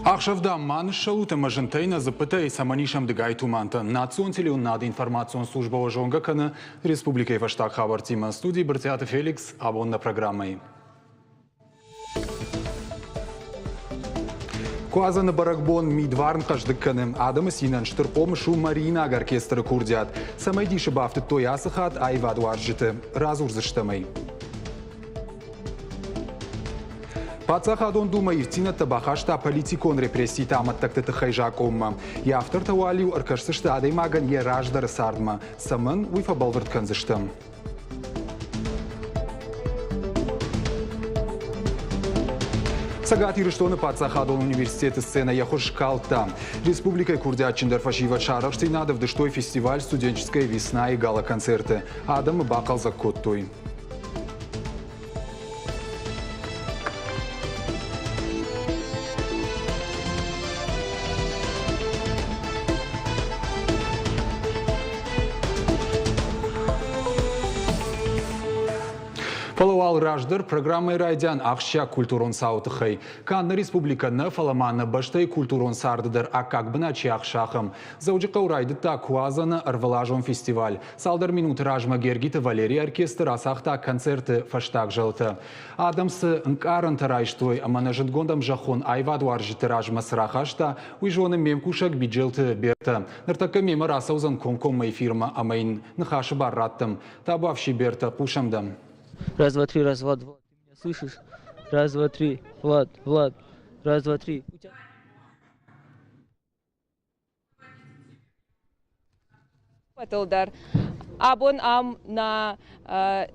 Ахшавда манышалута мажентейна запытай саманишам дегайтуманта. Национтелю над информацион служба жонгакана Республикой Ваштак Хабартима студии Бартиата Феликс абонна программой. Куазаны баракбон мидварн каждыкканым Адамы синан штырпом шу Марина оркестры курдят. Самай диши бафты той асыхат айвад варжиты. Разурзыштамай. Пацахадон думай, тина табахашта политикон репрессий тамат так-то хайжаком. Я автор тавалью аркашсышта адаймаган е раждар сардма. Самын уйфа балвыртканзыштам. Сагат Ирыштоны Пацахадон университеты сцена Яхошкалта. Республикой Курдячиндар фашива шарахшти надо в дыштой фестиваль студенческая весна и гала-концерты. Адам бакал за коттой. Палуал раждар программой райдян ахща культурон саутыхай. Канна республика на фаламана баштай культурон сардыдар, а как бы начи ахшахам. Зауджика урайды та куазана арвалажон фестиваль. Салдар минут ражма Гергита Валерий оркестр асахта концерты фаштаг жалта. Адамсы нкаран тарайштой, а манажит гондам жахон айваду аржиты ражма срахашта, уйжоны мемкушак биджелты берта. Нартака мема расаузан комком фирма амайн нахаши барраттам. Табавши берта пушамдам. Раз, два, три, раз, два, два. Ты меня слышишь? Раз, два, три. Влад, Влад. Раз, два, три. Патылдар. Абон ам на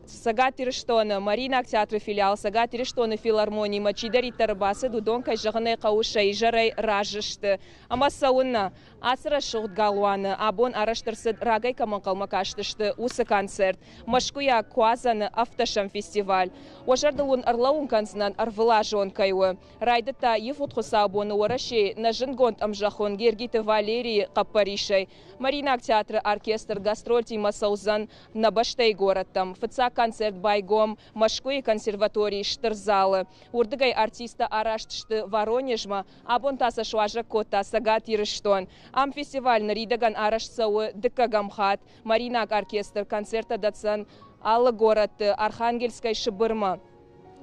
Сагат Ирыштоны Марина театры филиал, Сагат Ирыштоны филармонии, Мачидари Тарбасы, Дудонкай Жаханай Кауша и Жарай Ражышты. Амасауна Асра Шухт Галуаны, Абон Араштырсыд Рагай Камакалмакаштышты, Усы концерт, Машкуя Куазаны Автошам фестиваль. Ожардалун Арлаун Канзнан Арвылажон Кайвы. Райдата Ефутхуса Абоны Уараши, Нажингонт Амжахон, Гергита Валерии Капаришай, Марина театры оркестр, гастроль Тимасаузан на Баштай город там. ФЦА концерт байгом, Машкуи консерватории штырзалы. Урдыгай артиста араштышты Воронежма, Абонтаса Шуажа Кота, Сагат Ирыштон. Ам фестиваль наридаган араштсауы Дыкагамхат, Маринак оркестр, концерта дацан Алла город, Архангельская Шибырма.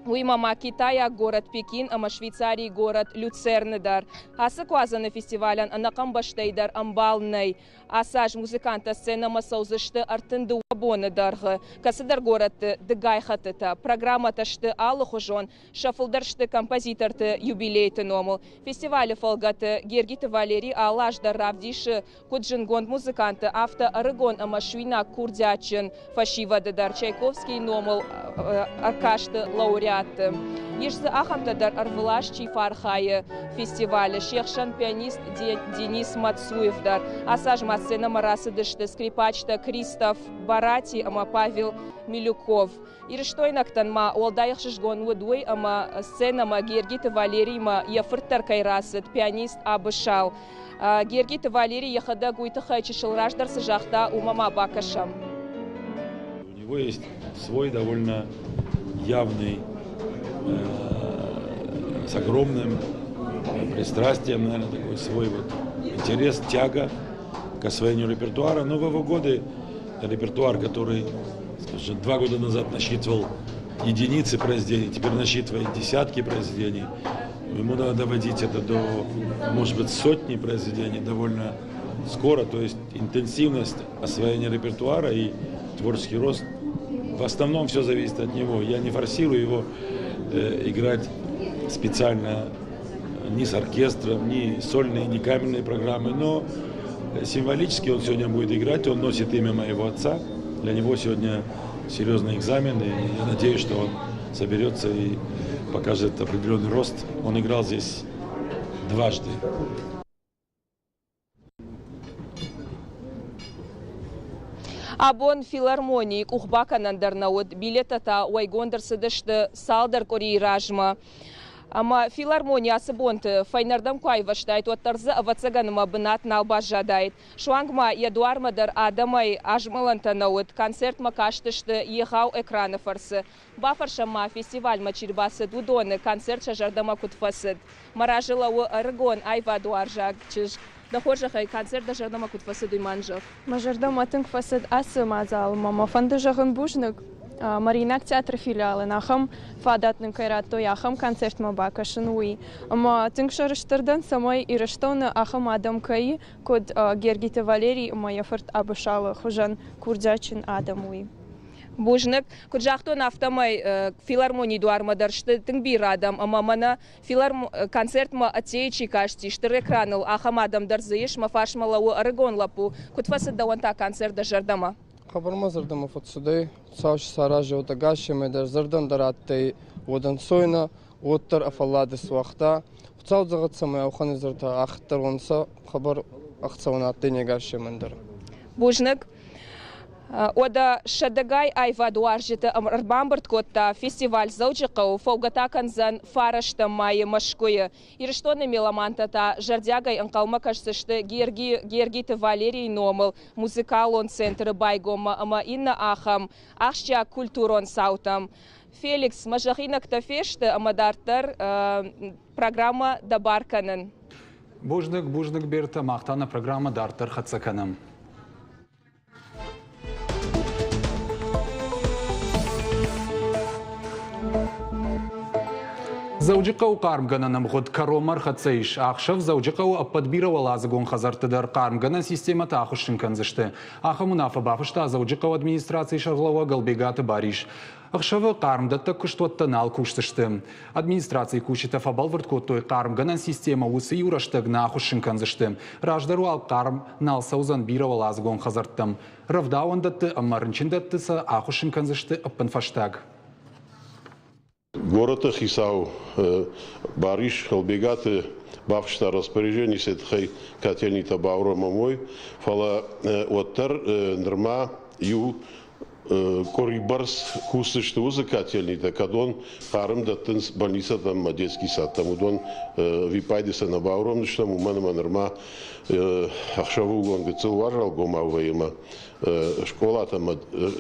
Уймама Китая город Пекин, ама Швейцарии город Люцернедар. Асы куазаны фестивалян анакам баштайдар амбалнай. Асаж музыканта сцена масаузышты артынды уабоны дарғы. Касыдар город дыгайхатыта. Программа ташты алы хужон. Шафылдаршты композиторты юбилейты номыл. Фестивалі фалгаты Гергиты Валерий алаждар равдиши куджингонд музыканты авто арыгон ама швина курдячин фашивадыдар. Чайковский номыл аркашты лауреат. Ежзы ахамтадар арвылашчий фархайы фестивалі. Шехшан пианист Денис Мацуевдар. Асаж мацена марасыдышты скрипачта Кристоф Барати, ама Павел Милюков. Ирыштойнактан ма олдайық шышгон удуй, ама сцена ма Гергита Валерий ма яфырттар кайрасыд, пианист Абышал. Гергита Валерий яхада гуйтыха чешылраждар сыжахта умама бакашам. У него есть свой довольно явный, с огромным пристрастием, наверное, такой свой вот интерес, тяга к освоению репертуара. Но в его годы репертуар, который, скажем, 2 года назад насчитывал единицы произведений, теперь насчитывает десятки произведений. Ему надо доводить это до, может быть, сотни произведений довольно скоро. То есть интенсивность освоения репертуара и творческий рост, в основном все зависит от него. Я не форсирую его играть специально ни с оркестром, ни сольные, ни камерные программы, но символически он сегодня будет играть, он носит имя моего отца, для него сегодня серьезный экзамен, и я надеюсь, что он соберется и покажет определенный рост. Он играл здесь дважды. Абон филармонии ухбаканандар науд билетата уайгондер сыдышты салдар кори ражма. Ама филармониясы бонты файнардам куай ваштайт оттарзы авацаганыма бынат налбаш жадайт. Шуангма ядуармадар адамай ажмаланта науыт концерт макаштышты ехау экраны фарсы. Бафаршама фестиваль мачирбасы дудоны концерт шажардама кутфасыд. Маражылауы аргон айва дуаржак чыж. Дохожахай концерт дажардама кутфасыд уйманжов. Мажардама тынк фасыд асы мазал мама фанды жағын бужнык. Маринак театр филиалы нахам фадатның кайратто яхам концерт мабакашын уи. Ама тынк шарыштырдан самой ирыштоны ахам адам кай код Гергите Валерий маяфырт абышалы хужан курдячин адам уи. Бужнык куджахтон автомай филармонии дуармадаршты тыңбир адам, ама мана концерт ма атеичи кашти, штыр экраныл ахам адам дарзыеш мафашмалауы арыгон лапу. Кутфасыд даванта концерт дажардама. Хабарма зардама фотсудей, сауш саража отагаши медар зардан дараттай одан сойна, оттар афалады суахта. Хуцау загатсамай ауханы зарта ахтар онса хабар ахцауна аттыне гарши мендар. Бужнык ода шадагай айва дуаржиты арбамбарт котта фестиваль заучықау фаугата канзан фарашта майы машкуя. Ирыштоны меламантата жардягай анкалма кашсышты Гергите Валерий номыл музыкалон центры байгома ама инна ахам ахшча культурон саутам. Феликс мажахинак тафешты амадартар программа дабарканын. Бужнык берті мақтаны программа дартар хатсаканым. Заужықау қармғанының ғұд каромар қатсайыш. Ақшав заужықау аппадбирау алазығын қазартыдар қармғанын система тақышын канзышты. Ақы мұнафы бафышта заужықау администрации шағылауа ғалбегаты бариш. Ақшавы қармдатты күштуаттан ал күштішті. Администрации күшіті фабалвырт көттой қармғанын система ұсы юраштығына ақышын канзышты. Раждару ал қарм налсаузан бирау алазығын қазарттым. Равдауандатты амарынчындаттысы ақышын канзышты аппын фаштаг. Город Хисау, Бариш, Халбегаты, Бавшта распоряжение сетхай котельнита Баура Мамой, фала оттар норма ю корибарс кустышты узы котельнита, кадон харым даттын больница там детский сад, там удон випайдиса на Бауром, что му манама норма ахшаву гонгцы уважал гомаваема школа там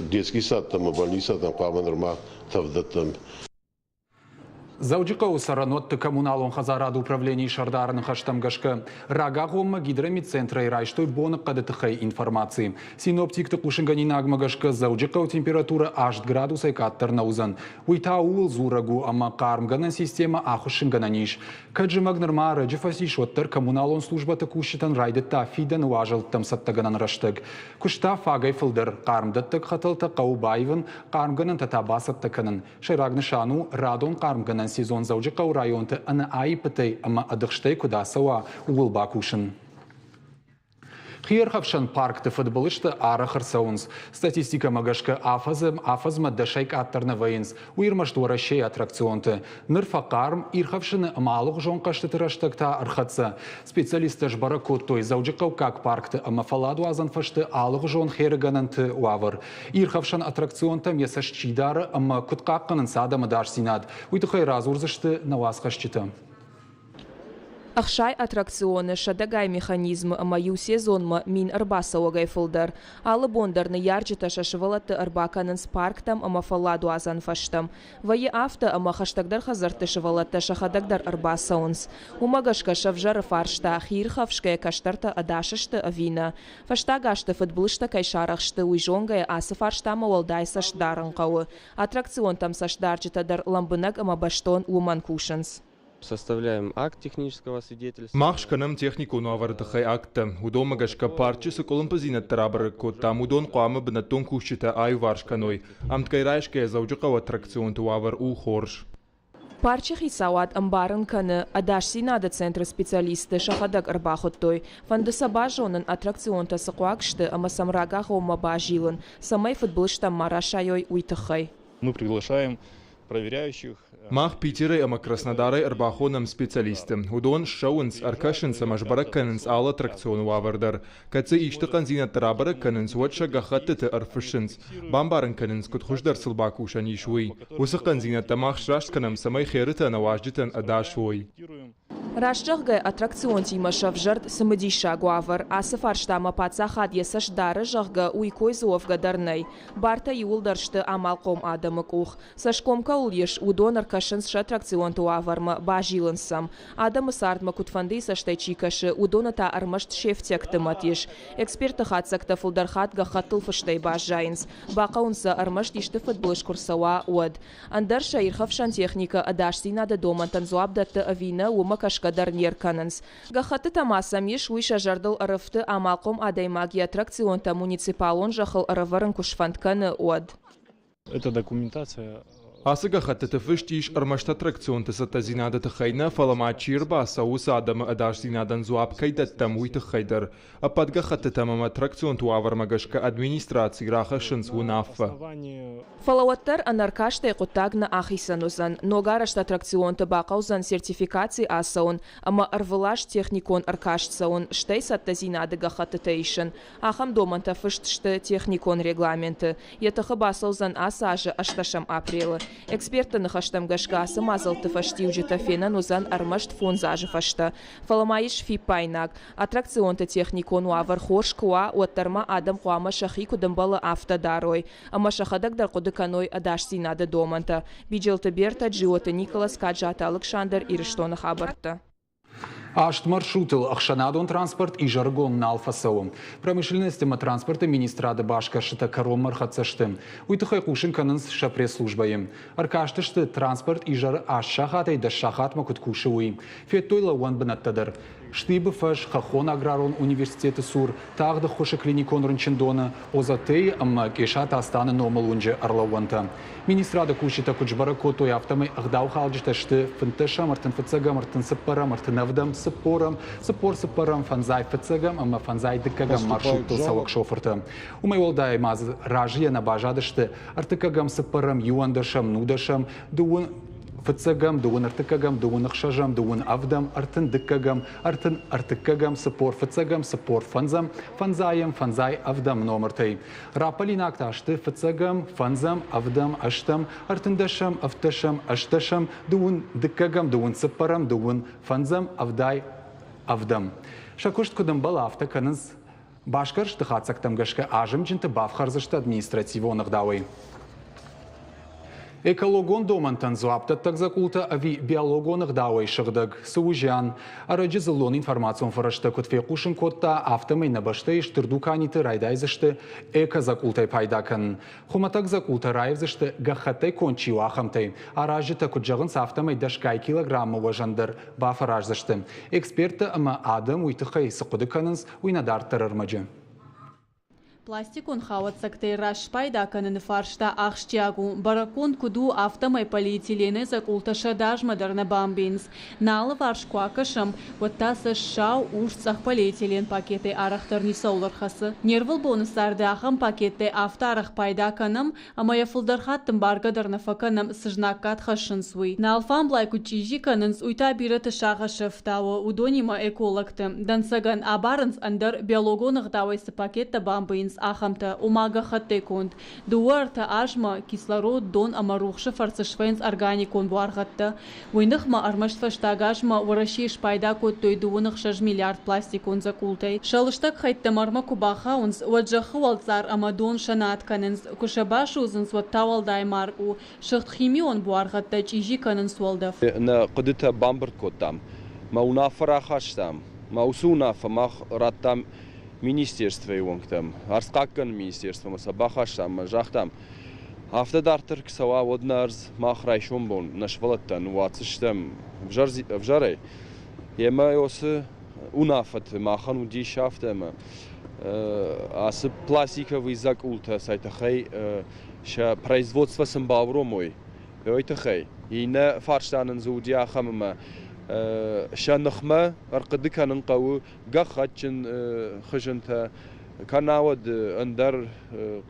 детский сад там больница там пама норма тавдаттам. Заужықау саранотты коммуналон хазарады управлений шардарының хаштамгашқы. Рага ғомма гидромедцентра ирайштой бонық қадытықай информации. Синоптикті құшынғанин ағмағашқы заужықау температура 8 градусай каттар наузан. Уйта уыл зурагу, ама қармғанын система ақышынғананиш. Каджымаг нырма рыджифаси шоттар коммуналон службаты күшітін райдытта фидан уажылттым саттағанан раштыг. Күшта фагай фылдыр, қармдыттық қатылты қаубайвын, қармғанын татабасыттықынын. Шайрагны шану радон қармғанын сезон заужықау районты аны айыпытай, ама адықштай кудасауа уылба күшін. Хиерхавшан паркты футболышты ары қырсауыныз. Статистика мағашқы афазма дашайк аттарны вайыныз. Уйырмаштуара шей аттракционты. Нырфақарм ирхавшыны малық жоңқашты тыраштықта архатса. Специалисты жбара коттой заужықау как паркты, ама фаладу азанфашты алық жоң херігананты уавыр. Ирхавшан аттракционтам ясашчидары, ама күтқаққанын садамы дарсинад. Уйтықай разурзышты навасқашчыты. Ахшай аттракционы шадагай механизмы амаю сезонма мин арбасауагай фылдар. Алы бондарны ярджыта шашывалаты арбаканын спарктам ама фаладу азан фаштам. Вайы авто ама хаштагдар хазарты шывалаты шахадагдар арбасауынс. Умагашка шавжары фаршта хирхавшкая каштарта адашышты авина. Фаштагашты футболышта кайшарахшты уйжонгая асы фарштама уалдай сашдарынқауы. Аттракцион там сашдарджыта дар ламбынак ама баштон уман кушанс. Составляем акт технического свидетельства. Махшканам технику новардахай акта. Удомагашка парчысы колымпазина тарабры коттам удон қуамы бінаттон кушчыта ай варшканой. Амткайрайшкая заужықау аттракцион туавар у хорш. Парчы хисауат амбарын каны адашси нады центр специалисты шахадаг арбахоттой. Фандыса бажонын аттракционта сықуакшты, ама самрага хома бажилын. Самай футболышта марашайой уйтыхай. Мы приглашаем проверяющих. Мах Питеры ама Краснодарай арбахоном специалистам. Удон шоунс аркашинса машбара каненс ал аттракциону авардар. Кацы иштакан зина тарабара каненс ватша гахаттыты арфышинс. Бамбарын каненс кут хуждар сылбакушан ишуй. Усакан зина тамах шраштканам самай херыта наваждитан адашвой. Рашчахгай аттракцион тимашав жарт самадиша гуавар, а сафарштама пацахад есаш дары жахга уйкой зуовга дарнай. Барта юлдаршты амалком адамык ух. Сашкомка ульеш удон аркашинс аттракцион туаварма бажилансам. Адамы сардма кутфанды саштай чикаши удоната армашт шефтек матиш. Эксперты хатсакта фулдархат гахатыл фаштай бажайнс. Бакаунса армашт ишты футболш курсава уад. Андарша ирхавшан техника адашсина да дома танзуабдатты авина умакаш Дарнер Кананс. Гахаты тамасам еш уйша жардал арыфты амалком адаймаги аттракционта муниципалон жахал араварын кушфантканы уад. Это документация. Асыга хаттыты фыштиш армашт аттракцион тысата зинада тыхайна фаламачир баса уса адамы адаш зинадан зуаб кайдаттам уй тыхайдар. Ападга хатты тамам аттракцион туавармагашка администрации раха шынсу наффа. Фалауаттар анаркаштай кутагна ахисанузан, но гарашт аттракционты бақаузан сертификации асаун, ама арвылаш техникон аркашцаун, штай сатта зинады гахаты тейшын. Ахам доманта фыштшты техникон регламенты. Етахы басаузан асажы ашташам апрелы. Эксперты нахаштам гашгасы мазалты фашти уджита фенан узан армашт фонзажы фашта. Фаламаиш фипайнаг. Аттракционты техникон уавар хош куа уаттарма адам куама шахи кудымбалы автодарой. Ама шахадагдар кудыканой адашси нады доманта. Биджелты Берта, Джиота Николас, Каджата Александр и Рештона Хабарта. Ашт маршрутыл ахшанадон транспорт и жаргон на алфасауым. Промышленностима транспорта министрады башкаршыта каром мархатсаштым. Уйтыхай кушын канынс шапресс-службаем. Аркаштышты транспорт и жар ашшахатай да шахатма куткушы уи. Феттойла уан бынаттадыр. Штыбы фаш хахон аграрон университеты сур, тағды хошы клиникон рынчындоны, озатей амма кешат астаны номалунжы арлауанта. Министрады кушита кучбара котой автомай агдау халджиташты фынтыша мартын фыцага мартын сыппара мартын авдам сыппорам, сыппор-сыппарам фанзай фыцагам, амма фанзай дыккагам маршруттыл савак шофырты. Умай олдай маз ражия на бажадышты, артыкагам сыппарам, юандашам, нудашам, дуын фыцагам, дуын артыкагам, дуын ықшажам, дуын авдам, артын дыккагам, артын артыккагам, сыппор фыцагам, сыппор фанзам, фанзаем, фанзай авдам номертай. Рапалин акташты фыцагам, фанзам, авдам, аштам, артындашам, авташам, ашташам, дуын дыккагам, дуын сыппарам, дуын фанзам, авдай, авдам. Шакушт кудымбала авта каныз башкаршты хатсактам гашка ажым жинты бафхарзышты административонық дауы. Экологон домантан зуаптаттак закулта ави биологонық дауай шығдық. Суужан, арачы зылон информацион фарашты күтфе кушын котта автомай набашты иштырду каниты райдайзышты эка закултай пайдакан. Хуматак закулта райвзышты гахатай кончиу ахамтай. Арачы такуджағын сафтамай дашкай килограммы важандар бафаражзышты. Эксперты ама адам уйтықай сықудыканынс уйнадартарармаджы. Пластикон хаватсактай рашпайда канын фаршта ахштягу, баракон куду автомай полиэтилены закулташа дажмадарна бамбинс. Налы варшкуакашам, вот тасы шау ушцах полиэтилен пакеты арахтарни саулархасы. Нервыл бонустарды ахам пакеты автарах пайда канам, амая фулдархаттым баргадарна факанам сыжнаккат хашынсуй. Налфам блайку чижи канынс уйта бираты шағашыфтауы удонима экологты. Дансаган абарынс андар биологонық давайсы пакетта бамбинс. Ахамта умага хаттекунд. Дуарта ажма кислород дон амарухши фарцышвенс органикон буаргатта. Уйнахма армаштфаштагажма варашиш пайда кот тойдуынах 6 миллиард пластикон закултай. Шалыштак хайттамарма кубахаунс ваджахы валцар амадон шанатканенс кушабашузынс ваттавалдай марку шахтхимион буаргатта чижи каненс валдав. На қыдыта бамбырт коттам. Ма унафарахаштам. Ма усунафа мах раттам министерство ивонктам, арскаккан министерство масабахаштам, жахтам. Автодартыр ксава воднарз махрайшон бон нашвалаттан уацыштам вжарай. Ема осы унафат махан удишафтам. Асы пластиковый закулта сайтахай ша производство самбавромой. Ойтахай. И на фарштанын зудиахамма شانخما أرقد كان نقاو قخاتشن خجنتا كناود اندر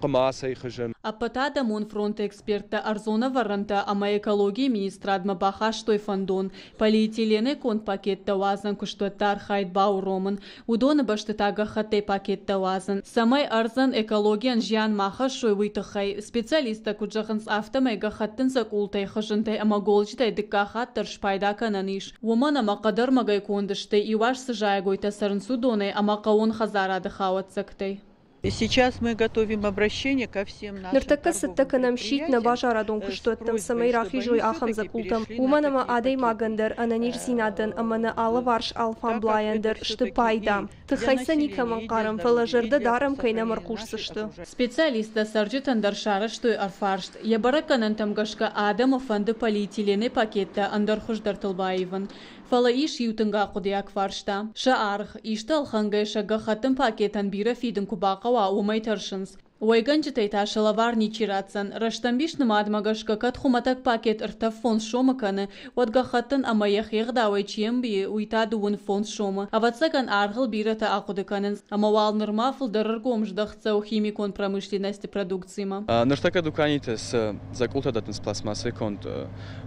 قماسي خجن Апата мон фронт эксперта Арзона Варанта, ама экология министрад ма бахаш той фандон, полиэтилене кон пакет тавазан куштуатар хайт бау роман, удон баштатага хатей пакет тавазан. Самай арзан экологиян жиан махаш шой витахай, специалиста куджаханс автомега хаттен закултай хажантай, ама голжитай дикка хаттар шпайда кананиш. Уман ама кадар магай кондыштай, и ваш сажая гойта сарнсу доне, ама каон хазара дыхават сактай. Сейчас мы готовим обращение ко всем нашим Ныртакасыттакы намшит на бажарадон куштуаттам самай рахижой ахам закултам. Уманама адей магандер ананир синадын амана алы варш алфан блайандер штыпайда. Тыхайса никаман карам фалажырда дарам кайна маркушсышты. Специалист да сарджитан даршара штой арфаршт. Ябараканан тамгашка Адам фанды полиэтилене пакетта андархуш дартылбаеван. Фала иш ютынга кудяк фаршта. Шаарх иштал хангайша гахатын пакетан бира фидын кубакава умай таршынс. Уайганчитай ташалавар ничиратсан. Раштамбиш намадмагашка катхуматак пакет ртав фон шомаканы. Вадгахатын амаях ягдавай чемби уйтадуын фон шома. Аватсаган аргыл бирата акудыканынс. Амавал нырмафл дараргом ждахцау химикон промышленности продукцима. Ныртака дуканитес закултадатын с пластмассой конт.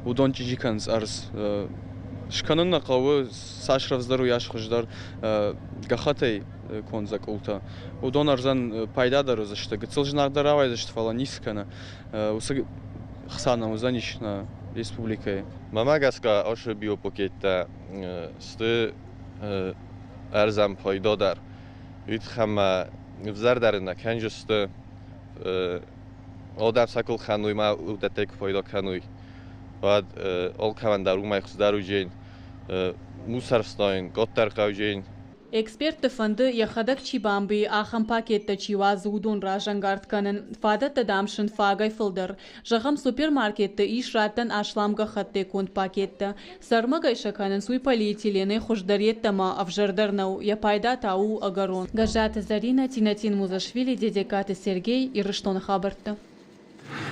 Удон чижиканс арс шканына қауы сашравздар уяш хуждар гахатай кон закулта. Удон арзан пайдадар узашты. Гыцылжынағдар авайдашты фала нискана. Усы хсана узанишна республикой. Мамагаска ошы биопакетта сты арзан пайдадар. Үйт хама взардарына кәнжісті одам сакул хануй ма удатек пайда хануй. بعد all کمان در اون میخواد در اوجین موسرفستاین گاتر قوجین Эксперты фонды яхадак чибамби ахам пакетта чиваз удон ражангард канен фада тадамшин фагай фылдыр. Жахам супермаркетта ишраттан ашламга хатте конт пакетта. Сармагай шаканен суй полиэтилене хуждареттама авжардарнау я пайда тау агарон. Гажата Зарина, Тинатин Музашвили, Дедекаты Сергей и Рыштон Хабарта.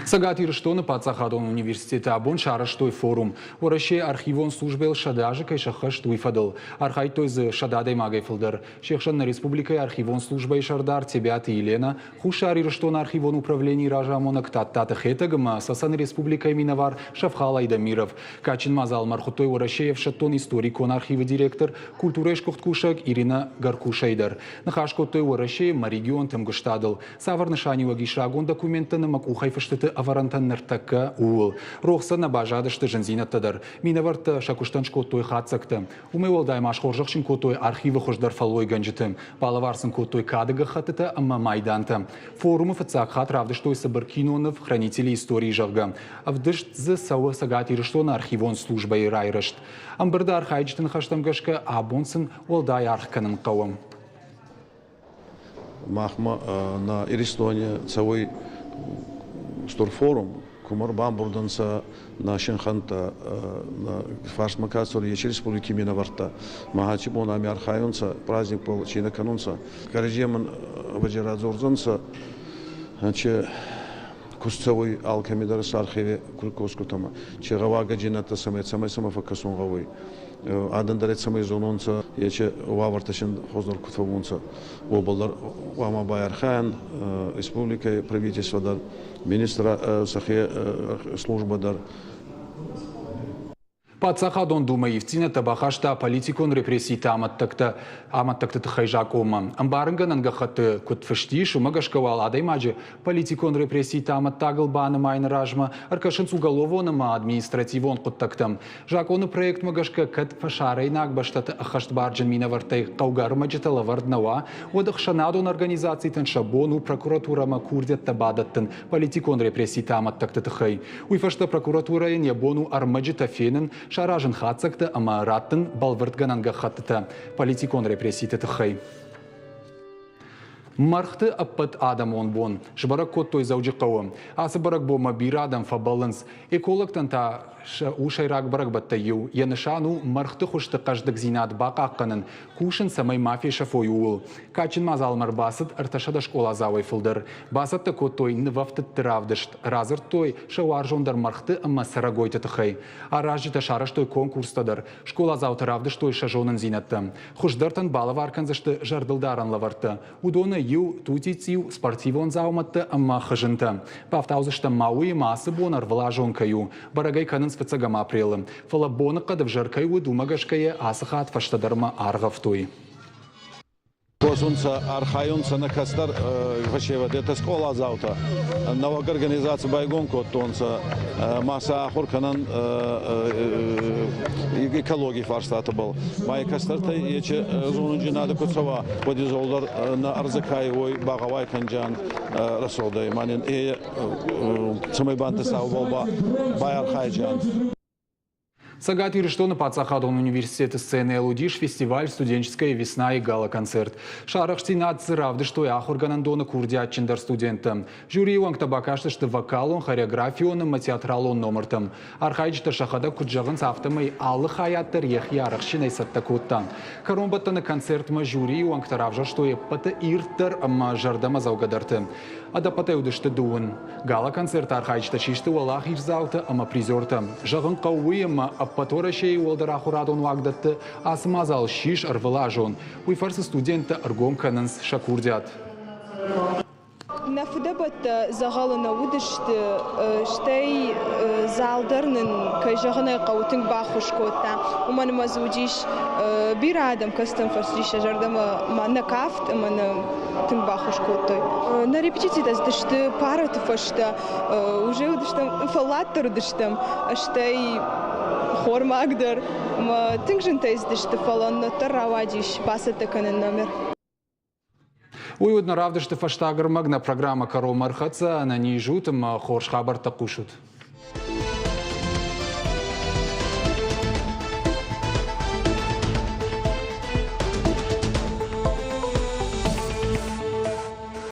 Сагат Ирштона Пацахадон университета Абон Шараштой форум. Ораше архивон службел шадажа кай шахаш туйфадал. Архайтой з шададай магайфылдар. Шехшан на республикой архивон службай шардар Тебят и Елена. Хушар Ирштона архивон управлений ражамонак таттата хетагама. Сасан республикой Миновар Шавхала Идамиров. Качин мазал мархутой Орашеев шаттон историкон архивы директор культуреш кухткушак Ирина Гаркушайдар. Нахашкотой Орашеев маригион темгуштадал. Саварнышани вагишагон документа на макухай штыты аварантан ныртакка уыл. Рохса на бажадышты жынзинаттадар. Минаварта шакуштаншко той хатсакты. Умевалдай машхоржакшин котой архивы хождар фалой ганжыты. Палаварсын котой кадыга хатыта амма майданта. Форумы фацак хат равдыштой Сабаркинонов хранители истории жавга. Авдышт за сауа сагат ирыштона архивон служба и райрышт. Амбырда архайджтын хаштамгашка абонсын олдай архканын қауым. Махма на Иристоне цавой Сторфорум, кумар бамбурданса на Шенханта, на Фарсмакасор, и через республики Миноварта, Махачибон, Амиархайонца, праздник был Чина Канунца, Караджеман Ваджирадзорзанца, че Кусцевой Алкамидар Сархеве Кулькоскутама, Черавага Джината Самет Самафакасунгавой. Адан дарет самай зононца, яче ваварташин хознор кутфавунца. Обалдар вама Байархан, республика правительства дар, министра сахе служба дар. Пацахадон думай ивцина табахашта политикон репрессита аматтакта тхайжакома. Амбарынга нангахаты кутфыштиш, умагашкавал адаймаджи политикон репрессита аматтагыл баны майны ражма, аркашын суголовонама административон куттактам. Жаконы проект магашка кат фашарайнак баштаты ахаштбарджин минавартай каугармаджита лаварднава, одахшанадон организацийтын шабону прокуратурама курдят табадаттын политикон репрессита аматтакта тхай. Уйфашта прокуратура ябону армаджита фенен Шаражын хатсакты, ама раттын балвыртгананга хаттыта. Политикон репресситы тыхай. Мархты аппат адам он бон. Шбарак кот той зауджи қауым. Асы барак бома бир адам фабалынс. Экологтан та ушайрак барак баттаю, янышану мархты хушты каждык зинат бақаққанын, кушын самай мафия шафойуыл. Качин мазалмар басыт арташада школа завой фылдыр. Басытты коттой нывафты тыравдышт, разыр той шауар жондар мархты ымма сарагойты тыхай. Аражыта шарыш той конкурстадыр, школа зау тыравдыш той шажонын зинатты. Хуштыртын балы варканзышты жардылдаран лаварты. Удоны ю тутицию спортивон зауматты ымма хыжынты. Павтаузышты мауи масы бонар влажон каю. Барагай канын спецагам апрелы. Фала боныққа дывжаркай удумагашкае асыхат фаштадарма арғавтой. Косунца архайунца на кастар вачева дета школа заута. Новая организация байгон коттонца масса ахурканан экологии фарстата был. Май кастарта ече зонунжи надо куцава подизолдар на арзакаевой багавай канджан расолдай. Манин самой банты саубалба бай архайджан. Сагат Юриштона Пацахадон университета сцены Элудиш фестиваль «Студенческая весна» и гала-концерт. Шарах стенат зыравды, что яхурганандона курдиатчиндар студентам. Жюри уангта бакаштышты вокалон, хореографионым, театралон номертам. Архайчта шахада куджаган сафтамай алы хаяттар ех ярахшинай саттакоттан. Каромбатта на концерт ма жюри уангта равжа, что е пата иртар ама жардама заугадарты. Ада патеудышты дуын. Гала-концерт архайчта чишты уалах ирзауты ама призорта. Жагын кауы ама Паторашей уолдара хурадон вагдатты асмазал шиш арвылажон. Уйфарсы студенты аргом канынс шакурдят. Нафдабат загалына удышты штей залдарнын кайжагына каутын бахушкота. Уман мазудиш бирадам кастым фарсиша жардама манна кафт мана тын бахушкотой. На репетиции дышты пара тфашта уже удыштым фалаттар удыштым штей Хормагдер, ма тынгжынтайз дышты фаланны таравадиш басытыканын номер. Уйудна равдышты фаштагыр магна программа Каро Мархаца на ней жутым хорш хабар такушут.